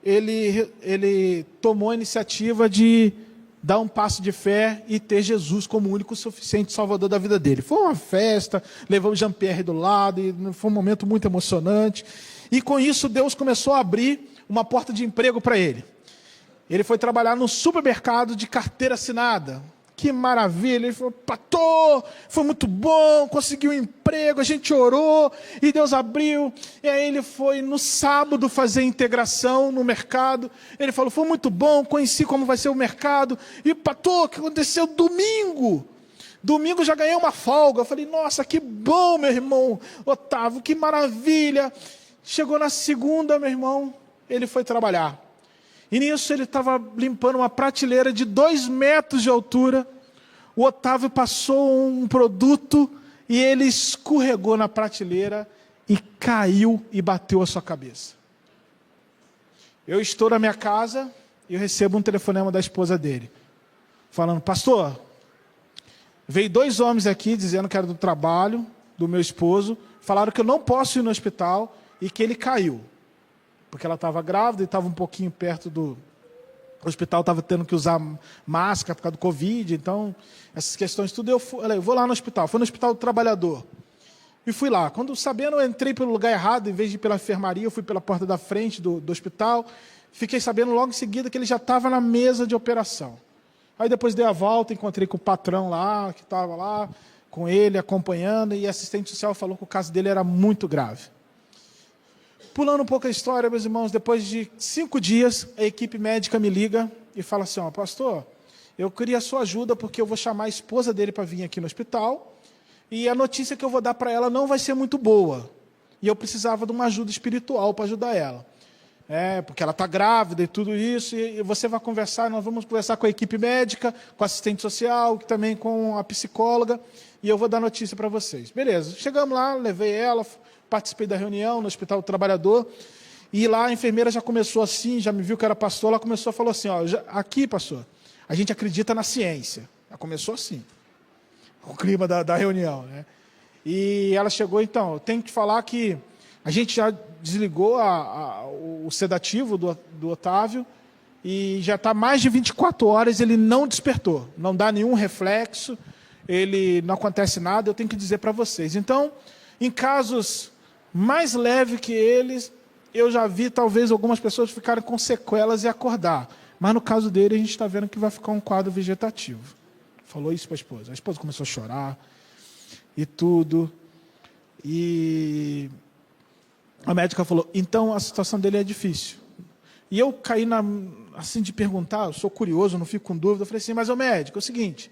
ele tomou a iniciativa de dar um passo de fé e ter Jesus como o único suficiente salvador da vida dele. Foi uma festa, levamos Jean-Pierre do lado, e foi um momento muito emocionante. E com isso Deus começou a abrir uma porta de emprego para ele. Ele foi trabalhar no supermercado de carteira assinada. Que maravilha, ele falou, pastor, foi muito bom, conseguiu um emprego, a gente orou, e Deus abriu, e aí ele foi no sábado fazer integração no mercado, ele falou, foi muito bom, conheci como vai ser o mercado, e pastor, o que aconteceu domingo? Domingo já ganhei uma folga, eu falei, nossa, que bom, meu irmão Otávio, que maravilha. Chegou na segunda, meu irmão, ele foi trabalhar. E nisso ele estava limpando uma prateleira de 2 metros de altura. O Otávio passou um produto e ele escorregou na prateleira e caiu e bateu a sua cabeça. Eu estou na minha casa e eu recebo um telefonema da esposa dele, falando, pastor, veio 2 homens aqui dizendo que era do trabalho do meu esposo, falaram que eu não posso ir no hospital e que ele caiu. Porque ela estava grávida e estava um pouquinho perto do... O hospital estava tendo que usar máscara por causa do Covid, então, essas questões tudo, eu vou lá no hospital. Fui no Hospital do Trabalhador. E fui lá. Quando sabendo, eu entrei pelo lugar errado, em vez de ir pela enfermaria, eu fui pela porta da frente do hospital. Fiquei sabendo logo em seguida que ele já estava na mesa de operação. Aí depois dei a volta, encontrei com o patrão lá, que estava lá, com ele, acompanhando, e a assistente social falou que o caso dele era muito grave. Pulando um pouco a história, meus irmãos, depois de 5 dias, a equipe médica me liga e fala assim, ó, pastor, eu queria a sua ajuda porque eu vou chamar a esposa dele para vir aqui no hospital e a notícia que eu vou dar para ela não vai ser muito boa. E eu precisava de uma ajuda espiritual para ajudar ela. Porque ela está grávida e tudo isso, e você vai conversar, nós vamos conversar com a equipe médica, com a assistente social, que também com a psicóloga, e eu vou dar notícia para vocês. Beleza, chegamos lá, levei ela, participei da reunião no Hospital do Trabalhador, e lá a enfermeira já começou assim, já me viu que era pastor, ela começou a falar assim, ó, aqui, pastor, a gente acredita na ciência. Ela começou assim, o clima da reunião, né? E ela chegou, então, eu tenho que falar que a gente já desligou o sedativo do Otávio, e já está mais de 24 horas, ele não despertou, não dá nenhum reflexo, ele não acontece nada, eu tenho que dizer para vocês. Então, em casos mais leves que eles, eu já vi talvez algumas pessoas ficarem com sequelas e acordar. Mas no caso dele, a gente está vendo que vai ficar um quadro vegetativo. Falou isso para a esposa. A esposa começou a chorar e tudo. E a médica falou, então a situação dele é difícil. E eu caí assim de perguntar, eu sou curioso, não fico com dúvida. Eu falei assim, mas o médico, é o seguinte,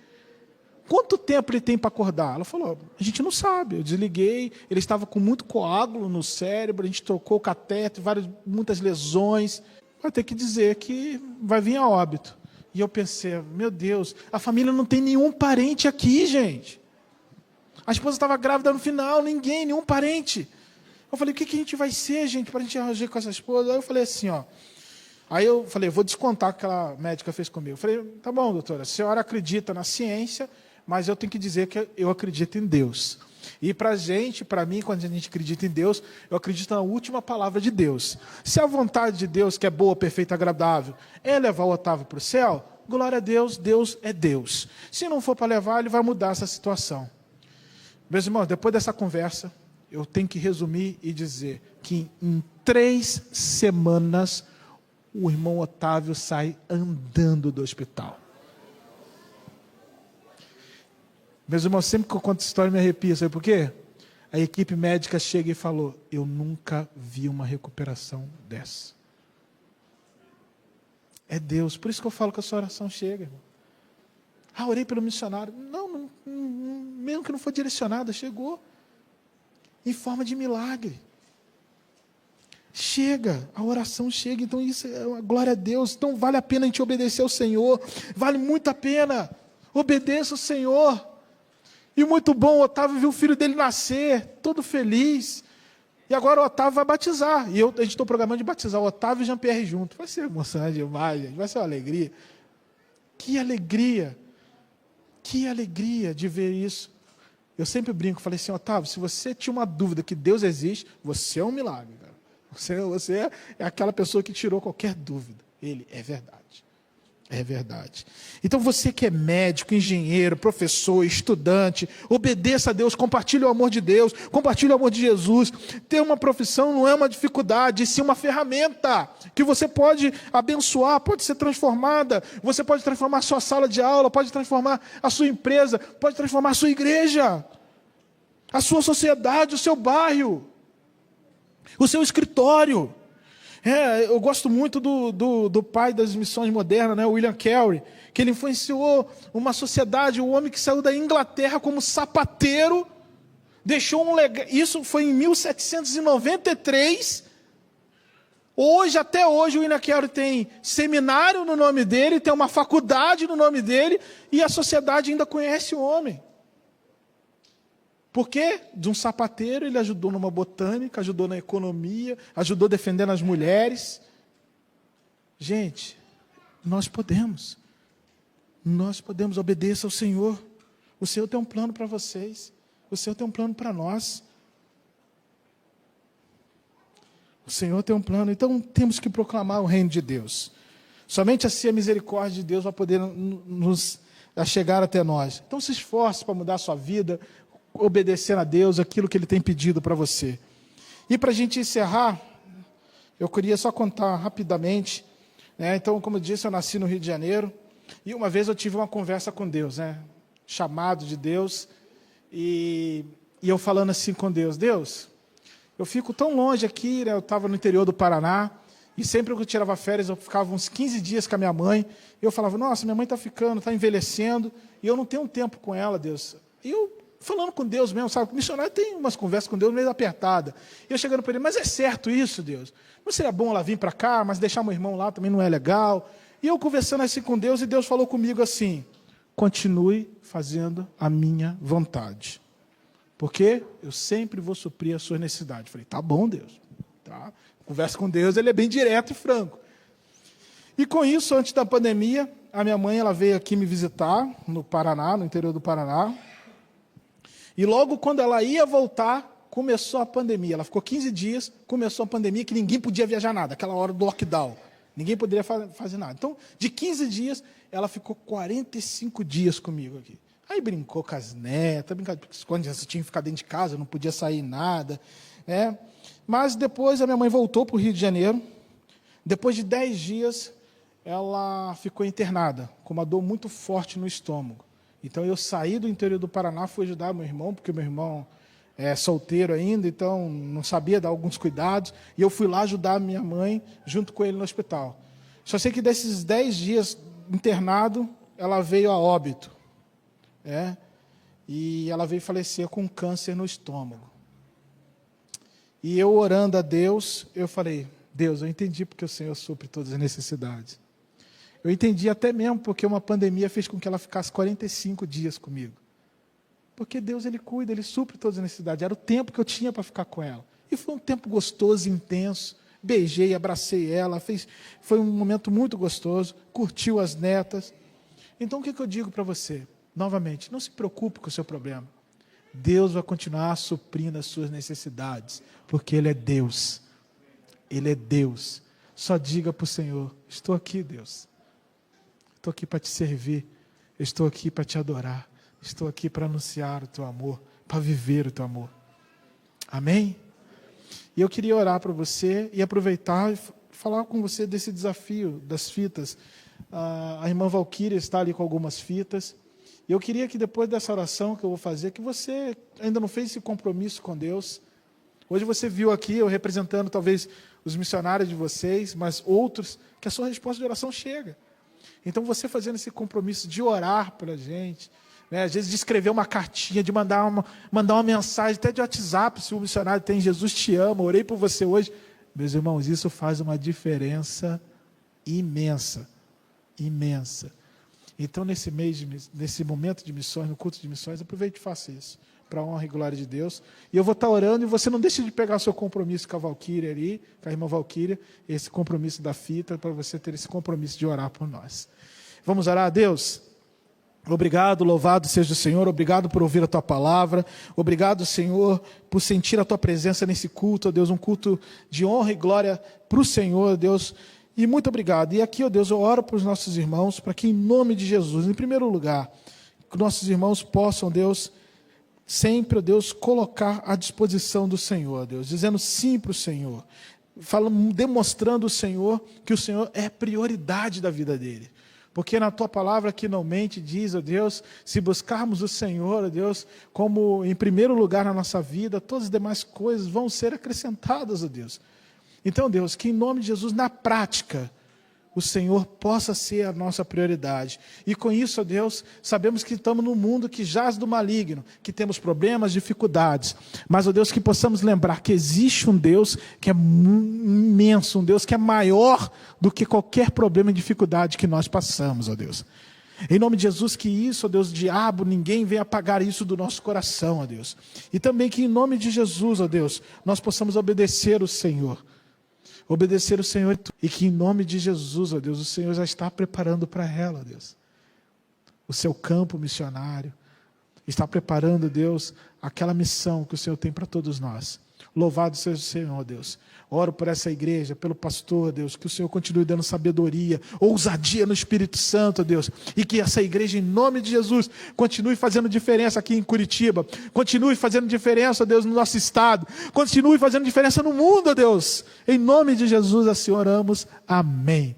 quanto tempo ele tem para acordar? Ela falou, a gente não sabe. Eu desliguei, ele estava com muito coágulo no cérebro, a gente trocou o catéter, muitas lesões. Vai ter que dizer que vai vir a óbito. E eu pensei, meu Deus, a família não tem nenhum parente aqui, gente. A esposa estava grávida no final, nenhum parente. Eu falei, o que a gente vai ser, gente, para a gente arranjar com essa esposa? Aí eu falei assim, ó. Aí eu falei, vou descontar o que aquela médica fez comigo. Eu falei, tá bom, doutora, a senhora acredita na ciência, mas eu tenho que dizer que eu acredito em Deus. E para mim, quando a gente acredita em Deus, eu acredito na última palavra de Deus. Se a vontade de Deus, que é boa, perfeita, agradável, é levar o Otávio para o céu, glória a Deus, Deus é Deus. Se não for para levar, ele vai mudar essa situação. Meus irmãos, depois dessa conversa, eu tenho que resumir e dizer que em 3 semanas, o irmão Otávio sai andando do hospital. Meus irmãos, sempre que eu conto essa história, me arrepia. Sabe por quê? A equipe médica chega e falou, eu nunca vi uma recuperação dessa. É Deus. Por isso que eu falo que a sua oração chega, irmão. Orei pelo missionário. Não, mesmo que não for direcionada, chegou. Em forma de milagre. Chega, a oração chega. Então isso é uma glória a Deus. Então vale a pena a gente obedecer ao Senhor. Vale muito a pena. Obedeça ao Senhor. E muito bom, o Otávio viu o filho dele nascer, todo feliz. E agora o Otávio vai batizar. E a gente está programando de batizar o Otávio e o Jean-Pierre junto. Vai ser emocionante demais, gente. Vai ser uma alegria. Que alegria. Que alegria de ver isso. Eu sempre brinco, falei assim, Otávio, se você tinha uma dúvida que Deus existe, você é um milagre, cara. Você é aquela pessoa que tirou qualquer dúvida. Ele é verdade. É verdade. Então você que é médico, engenheiro, professor, estudante, obedeça a Deus, compartilhe o amor de Deus, compartilhe o amor de Jesus. Ter uma profissão não é uma dificuldade, sim uma ferramenta que você pode abençoar, pode ser transformada. Você pode transformar a sua sala de aula, pode transformar a sua empresa, pode transformar a sua igreja, a sua sociedade, o seu bairro, o seu escritório. Eu gosto muito do pai das missões modernas, né, William Carey, que ele influenciou uma sociedade, o homem que saiu da Inglaterra como sapateiro, deixou um legado. Isso foi em 1793. Até hoje, o William Carey tem seminário no nome dele, tem uma faculdade no nome dele, e a sociedade ainda conhece o homem. Porque de um sapateiro ele ajudou numa botânica, ajudou na economia, ajudou defendendo as mulheres. Gente, nós podemos obedecer ao Senhor. O Senhor tem um plano para vocês, o Senhor tem um plano para nós. O Senhor tem um plano, então temos que proclamar o reino de Deus. Somente assim a misericórdia de Deus vai poder nos chegar até nós. Então se esforce para mudar a sua vida, obedecer a Deus, aquilo que Ele tem pedido para você. E para a gente encerrar, eu queria só contar rapidamente, né? Então, como eu disse, eu nasci no Rio de Janeiro, e uma vez eu tive uma conversa com Deus, né? Chamado de Deus, e eu falando assim com Deus, Deus, eu fico tão longe aqui, né? Eu estava no interior do Paraná, e sempre que eu tirava férias, eu ficava uns 15 dias com a minha mãe, e eu falava, nossa, minha mãe está ficando, está envelhecendo, e eu não tenho tempo com ela, Deus. E eu falando com Deus mesmo, sabe? O missionário tem umas conversas com Deus meio apertada. E eu chegando para ele, mas é certo isso, Deus? Não seria bom ela vir para cá, mas deixar meu irmão lá também não é legal? E eu conversando assim com Deus, e Deus falou comigo assim, continue fazendo a minha vontade. Porque eu sempre vou suprir as suas necessidades. Falei, tá bom, Deus. Tá? Conversa com Deus, ele é bem direto e franco. E com isso, antes da pandemia, a minha mãe ela veio aqui me visitar, no Paraná, no interior do Paraná. E logo quando ela ia voltar, começou a pandemia. Ela ficou 15 dias, começou a pandemia, que ninguém podia viajar nada, aquela hora do lockdown. Ninguém poderia fazer nada. Então, de 15 dias, ela ficou 45 dias comigo aqui. Aí brincou com as netas, quando você tinha que ficar dentro de casa, não podia sair nada. Né? Mas depois a minha mãe voltou para o Rio de Janeiro. Depois de 10 dias, ela ficou internada, com uma dor muito forte no estômago. Então, eu saí do interior do Paraná, fui ajudar meu irmão, porque meu irmão é solteiro ainda, então não sabia dar alguns cuidados, e eu fui lá ajudar minha mãe, junto com ele no hospital. Só sei que desses 10 dias internado, ela veio a óbito. E ela veio falecer com câncer no estômago. E eu orando a Deus, eu falei, Deus, eu entendi porque o Senhor supre todas as necessidades. Eu entendi até mesmo porque uma pandemia fez com que ela ficasse 45 dias comigo. Porque Deus, Ele cuida, Ele supre todas as necessidades. Era o tempo que eu tinha para ficar com ela. E foi um tempo gostoso, intenso. Beijei, abracei ela. Foi um momento muito gostoso. Curtiu as netas. Então, o que eu digo para você? Novamente, não se preocupe com o seu problema. Deus vai continuar suprindo as suas necessidades. Porque Ele é Deus. Ele é Deus. Só diga para o Senhor, estou aqui, Deus. Estou aqui para te servir, estou aqui para te adorar, estou aqui para anunciar o teu amor, para viver o teu amor. Amém? E eu queria orar para você e aproveitar e falar com você desse desafio das fitas. A irmã Valquíria está ali com algumas fitas. E eu queria que depois dessa oração que eu vou fazer, que você ainda não fez esse compromisso com Deus. Hoje você viu aqui, eu representando talvez os missionários de vocês, mas outros, que a sua resposta de oração chega. Então, você fazendo esse compromisso de orar para a gente, né? Às vezes de escrever uma cartinha, de mandar uma mensagem, até de WhatsApp, se o missionário tem Jesus te ama, orei por você hoje. Meus irmãos, isso faz uma diferença imensa, imensa. Então, nesse momento de missões, no culto de missões, aproveite e faça isso. para a honra e glória de Deus. E eu vou estar orando e você não deixe de pegar o seu compromisso com a Valquíria ali, com a irmã Valquíria, esse compromisso da fita, para você ter esse compromisso de orar por nós. Vamos orar a Deus? Obrigado, louvado seja o Senhor, obrigado por ouvir a Tua palavra, obrigado, Senhor, por sentir a Tua presença nesse culto, ó Deus, um culto de honra e glória para o Senhor, Deus, e muito obrigado. E aqui, ó Deus, eu oro para os nossos irmãos, para que em nome de Jesus, em primeiro lugar, que nossos irmãos possam, Deus, sempre, ó Deus, colocar à disposição do Senhor, Deus, dizendo sim para o Senhor, demonstrando ao Senhor que o Senhor é prioridade da vida dele. Porque na Tua palavra que não mente, diz, ó Deus, se buscarmos o Senhor, ó Deus, como em primeiro lugar na nossa vida, todas as demais coisas vão ser acrescentadas, ó Deus. Então, Deus, que em nome de Jesus, na prática, o Senhor possa ser a nossa prioridade. E com isso, ó Deus, sabemos que estamos num mundo que jaz do maligno, que temos problemas, dificuldades. Mas, ó Deus, que possamos lembrar que existe um Deus que é imenso, um Deus que é maior do que qualquer problema e dificuldade que nós passamos, ó Deus. Em nome de Jesus, que isso, ó Deus, diabo, ninguém venha apagar isso do nosso coração, ó Deus. E também que em nome de Jesus, ó Deus, nós possamos obedecer o Senhor. Obedecer o Senhor e que em nome de Jesus, ó Deus, o Senhor já está preparando para ela, ó Deus, o seu campo missionário, está preparando, Deus, aquela missão que o Senhor tem para todos nós. Louvado seja o Senhor, ó Deus. Oro por essa igreja, pelo pastor, Deus, que o Senhor continue dando sabedoria, ousadia no Espírito Santo, Deus, e que essa igreja, em nome de Jesus, continue fazendo diferença aqui em Curitiba, continue fazendo diferença, Deus, no nosso estado, continue fazendo diferença no mundo, Deus. Em nome de Jesus, assim oramos. Amém.